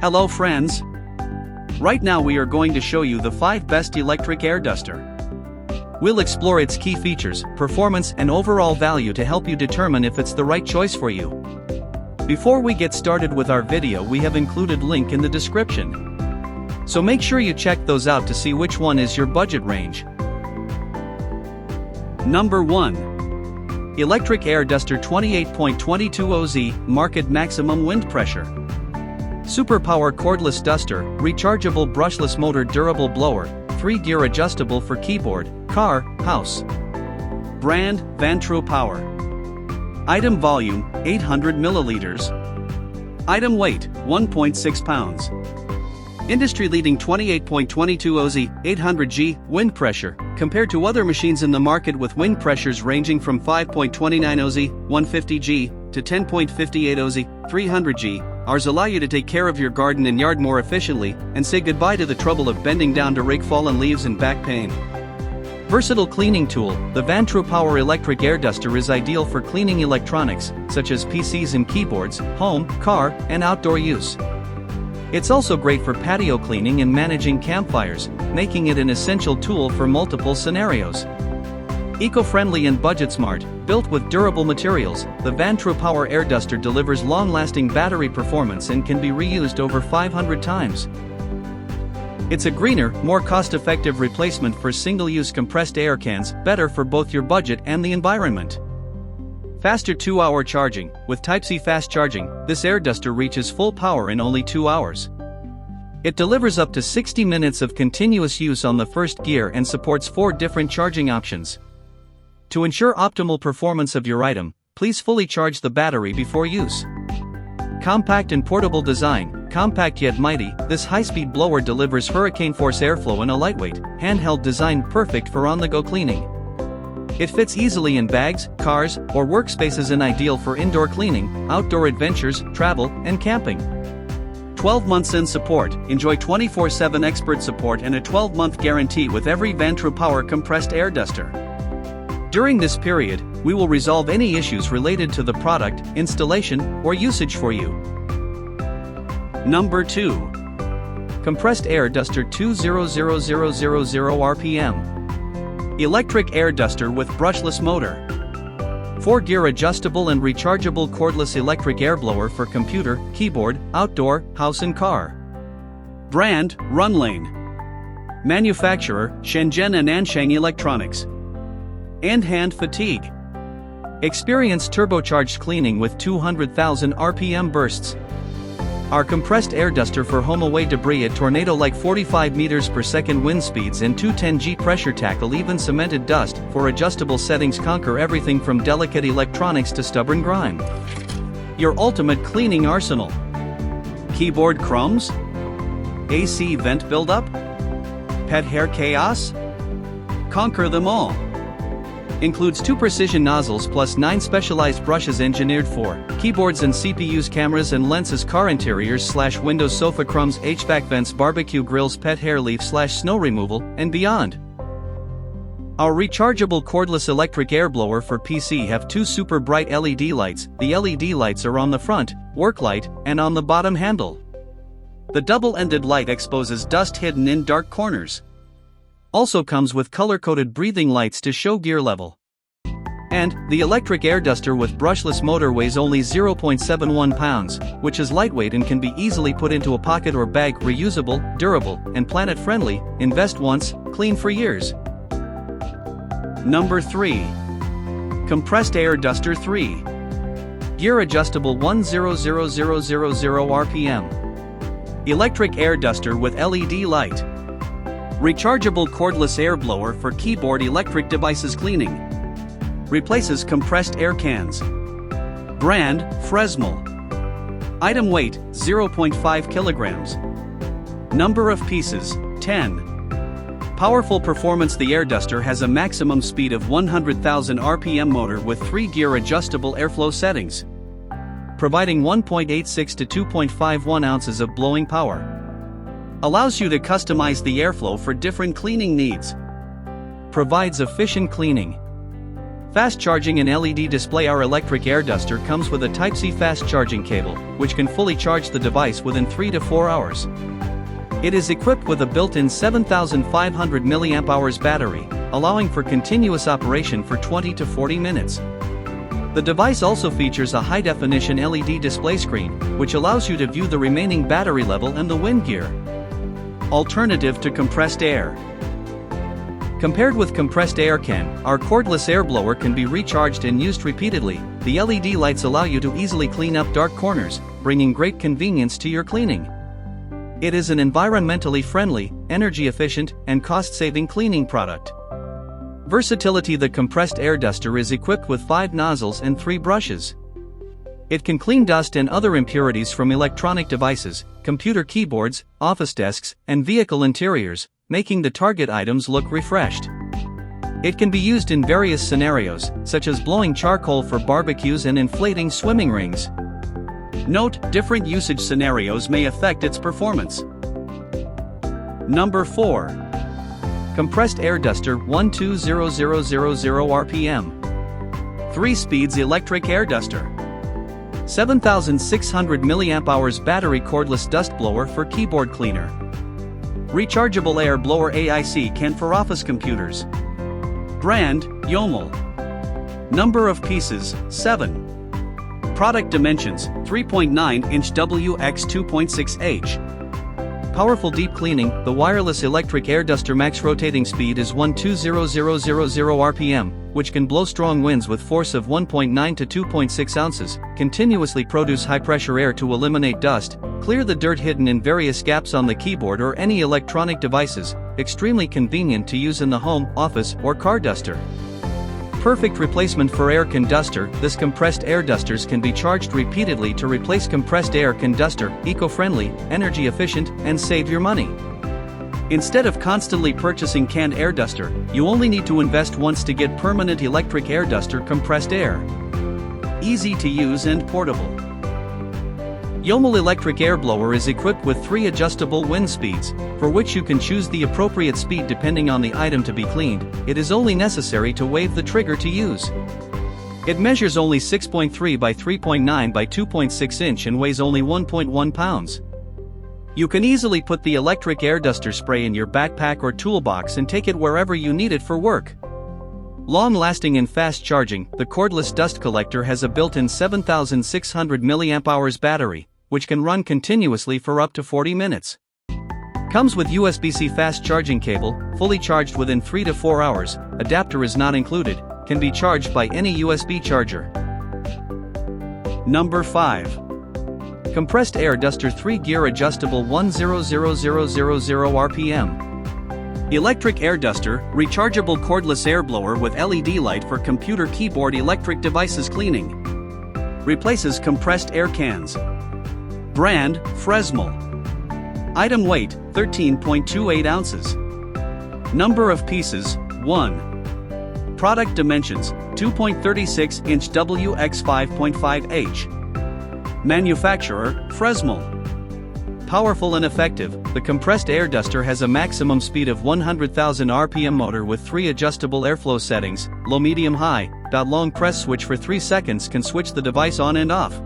Hello friends! Right now we are going to show you the 5 best electric air duster. We'll explore its key features, performance and overall value to help you determine if it's the right choice for you. Before we get started with our video, we have included link in the description. So make sure you check those out to see which one is your budget range. Number 1. Electric Air Duster-28.22OZ Market Maximum Wind Pressure. Superpower cordless duster, rechargeable brushless motor durable blower, 3-gear adjustable for keyboard, car, house. Brand, Vantro Power. Item volume, 800 milliliters. Item weight, 1.6 pounds. Industry-leading 28.22OZ, 800G, wind pressure, compared to other machines in the market with wind pressures ranging from 5.29OZ, 150G, to 10.58OZ, 300G, ours allow you to take care of your garden and yard more efficiently, and say goodbye to the trouble of bending down to rake fallen leaves and back pain. Versatile cleaning tool, the Vantro Power Electric Air Duster is ideal for cleaning electronics, such as PCs and keyboards, home, car, and outdoor use. It's also great for patio cleaning and managing campfires, making it an essential tool for multiple scenarios. Eco-friendly and budget-smart, built with durable materials, the Vantro Power Air Duster delivers long-lasting battery performance and can be reused over 500 times. It's a greener, more cost-effective replacement for single-use compressed air cans, better for both your budget and the environment. Faster 2-hour charging. With Type-C fast charging, this air duster reaches full power in only 2 hours. It delivers up to 60 minutes of continuous use on the first gear and supports 4 different charging options. To ensure optimal performance of your item, please fully charge the battery before use. Compact and portable design. Compact yet mighty, this high-speed blower delivers hurricane-force airflow in a lightweight, handheld design perfect for on-the-go cleaning. It fits easily in bags, cars, or workspaces and ideal for indoor cleaning, outdoor adventures, travel, and camping. 12 months in support. Enjoy 24/7 expert support and a 12-month guarantee with every Vantro Power compressed air duster. During this period, we will resolve any issues related to the product, installation, or usage for you. Number 2. Compressed Air Duster 200000 RPM. Electric air duster with brushless motor. 4-gear adjustable and rechargeable cordless electric air blower for computer, keyboard, outdoor, house and car. Brand, Runlane. Manufacturer, Shenzhen and Anshang Electronics. And hand fatigue. Experience turbocharged cleaning with 200,000 RPM bursts. Our compressed air duster for home away debris at tornado-like 45 meters per second wind speeds and 210G pressure tackle even cemented dust. For adjustable settings, conquer everything from delicate electronics to stubborn grime. Your ultimate cleaning arsenal. Keyboard crumbs? AC vent buildup? Pet hair chaos? Conquer them all. Includes 2 precision nozzles plus 9 specialized brushes engineered for keyboards and CPUs, cameras and lenses, car interiors / windows, sofa crumbs, HVAC vents, barbecue grills, pet hair leaf / snow removal, and beyond. Our rechargeable cordless electric air blower for PC have 2 super bright LED lights. The LED lights are on the front, work light, and on the bottom handle. The double-ended light exposes dust hidden in dark corners. Also comes with color-coded breathing lights to show gear level. And, the electric air duster with brushless motor weighs only 0.71 pounds, which is lightweight and can be easily put into a pocket or bag. Reusable, durable, and planet-friendly. Invest once, clean for years. Number 3. Compressed Air Duster 3. Gear adjustable 100000 RPM. Electric air duster with LED light. Rechargeable cordless air blower for keyboard electric devices cleaning. Replaces compressed air cans. Brand, Fresol. Item weight, 0.5 kilograms. Number of pieces, 10. Powerful performance. The air duster has a maximum speed of 100,000 RPM motor with 3-gear adjustable airflow settings. Providing 1.86 to 2.51 ounces of blowing power. Allows you to customize the airflow for different cleaning needs. Provides efficient cleaning. Fast charging and LED display. Our electric air duster comes with a Type-C fast charging cable, which can fully charge the device within 3 to 4 hours. It is equipped with a built-in 7,500 mAh battery, allowing for continuous operation for 20 to 40 minutes. The device also features a high-definition LED display screen, which allows you to view the remaining battery level and the wind gear. Alternative to compressed air. Compared with compressed air can, our cordless air blower can be recharged and used repeatedly. The LED lights allow you to easily clean up dark corners, bringing great convenience to your cleaning. It is an environmentally friendly, energy-efficient, and cost-saving cleaning product. Versatility. The compressed air duster is equipped with 5 nozzles and 3 brushes. It can clean dust and other impurities from electronic devices, computer keyboards, office desks, and vehicle interiors, making the target items look refreshed. It can be used in various scenarios, such as blowing charcoal for barbecues and inflating swimming rings. Note, different usage scenarios may affect its performance. Number 4. Compressed Air Duster 120000 RPM. 3 speeds electric air duster. 7,600 mAh battery cordless dust blower for keyboard cleaner. Rechargeable air blower AIC can for office computers. Brand, Yomal. Number of pieces, 7. Product dimensions, 3.9-inch WX2.6H. Powerful deep cleaning. The wireless electric air duster max rotating speed is 120000 RPM, which can blow strong winds with force of 1.9 to 2.6 ounces, continuously produce high-pressure air to eliminate dust, clear the dirt hidden in various gaps on the keyboard or any electronic devices, extremely convenient to use in the home, office, or car duster. Perfect replacement for air can duster. This compressed air dusters can be charged repeatedly to replace compressed air can duster, eco-friendly, energy efficient, and save your money. Instead of constantly purchasing canned air duster, you only need to invest once to get permanent electric air duster compressed air. Easy to use and portable. Yomal electric air blower is equipped with 3 adjustable wind speeds, for which you can choose the appropriate speed depending on the item to be cleaned. It is only necessary to wave the trigger to use. It measures only 6.3 by 3.9 by 2.6 inch and weighs only 1.1 pounds. You can easily put the electric air duster spray in your backpack or toolbox and take it wherever you need it for work. Long-lasting and fast charging. The cordless dust collector has a built-in 7,600 mAh battery, which can run continuously for up to 40 minutes. Comes with USB-C fast charging cable, fully charged within 3 to 4 hours, adapter is not included, can be charged by any USB charger. Number 5. Compressed Air Duster 3-Gear Adjustable 100000 RPM. Electric air duster, rechargeable cordless air blower with LED light for computer keyboard electric devices cleaning. Replaces compressed air cans. Brand, Fresol. Item weight, 13.28 ounces. Number of pieces, 1. Product dimensions, 2.36-inch WX5.5H. Manufacturer, Fresol. Powerful and effective. The compressed air duster has a maximum speed of 100,000 RPM motor with 3 adjustable airflow settings, low, medium, high. Long press switch for 3 seconds can switch the device on and off.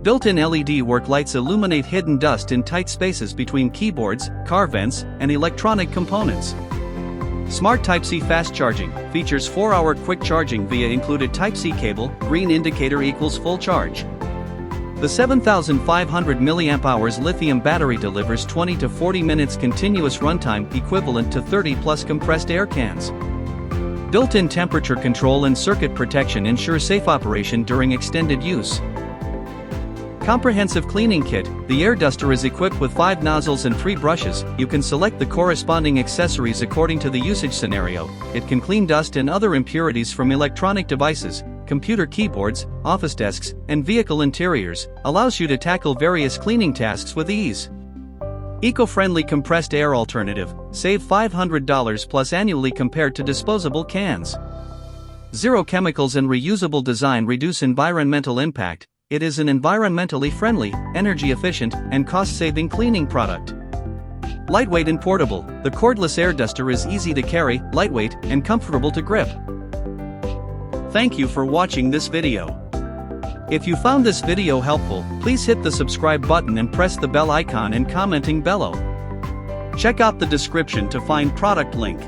Built-in LED work lights illuminate hidden dust in tight spaces between keyboards, car vents, and electronic components. Smart Type-C fast charging, features 4-hour quick charging via included Type-C cable, green indicator equals full charge. The 7,500 mAh lithium battery delivers 20 to 40 minutes continuous runtime equivalent to 30+ compressed air cans. Built-in temperature control and circuit protection ensure safe operation during extended use. Comprehensive cleaning kit. The air duster is equipped with 5 nozzles and 3 brushes. You can select the corresponding accessories according to the usage scenario. It can clean dust and other impurities from electronic devices, computer keyboards, office desks, and vehicle interiors. Allows you to tackle various cleaning tasks with ease. Eco-friendly compressed air alternative. Save $500 plus annually compared to disposable cans. Zero chemicals and reusable design reduce environmental impact. It is an environmentally friendly, energy-efficient, and cost-saving cleaning product. Lightweight and portable. The cordless air duster is easy to carry, lightweight, and comfortable to grip. Thank you for watching this video. If you found this video helpful, please hit the subscribe button and press the bell icon and commenting below. Check out the description to find product link.